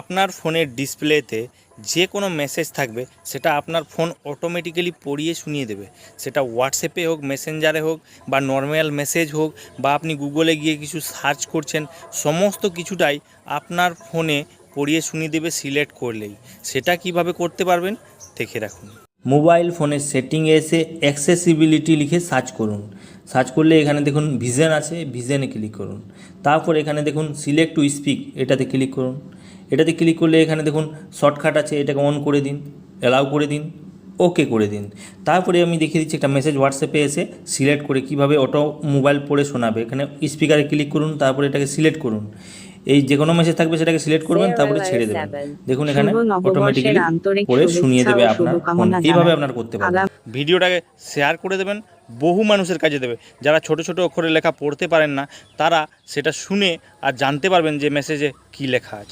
আপনার ফোনের ডিসপ্লেতে যে কোনো মেসেজ থাকবে সেটা আপনার ফোন অটোমেটিক্যালি পড়িয়ে শুনিয়ে দেবে। সেটা হোয়াটসঅ্যাপে হোক, মেসেঞ্জারে হোক, বা নর্মাল মেসেজ হোক, বা আপনি গুগলে গিয়ে কিছু সার্চ করছেন, সমস্ত কিছুটাই আপনার ফোনে পড়িয়ে শুনিয়ে দেবে সিলেক্ট করলেই। সেটা কিভাবে করতে পারবেন দেখে রাখুন। মোবাইল ফোনের সেটিংয়ে এসে অ্যাক্সেসিবিলিটি লিখে সার্চ করুন। সার্চ করলে এখানে দেখুন ভিশন আছে, ভিশনে ক্লিক করুন। তারপর এখানে দেখুন সিলেক্ট টু স্পিক, এটাতে ক্লিক করুন। এটাতে ক্লিক করলে এখানে দেখুন শর্টকাট আছে, এটাকে অন করে দিন, অ্যালাউ করে দিন, ওকে করে দিন। তারপরে আমি দেখিয়ে দিচ্ছি একটা মেসেজ হোয়াটসঅ্যাপে এসে সিলেক্ট করে কিভাবে অটো মোবাইল পড়ে শোনাবে। এখানে স্পিকারে ক্লিক করুন, তারপরে এটাকে সিলেক্ট করুন। এই যে কোনো মেসেজ থাকবে সেটাকে সিলেক্ট করবেন, তারপরে ছেড়ে দেবেন। দেখুন এখানে অটোমেটিক্যালি পড়ে শুনিয়ে দেবে আপনার ফোন। এইভাবে আপনার করতে পারবেন। ভিডিওটাকে শেয়ার করে দেবেন, বহু মানুষের কাজে দেবে। যারা ছোট ছোট অক্ষরে লেখা পড়তে পারেন না, তারা সেটা শুনে আর জানতে পারবেন যে মেসেজে কী লেখা আছে।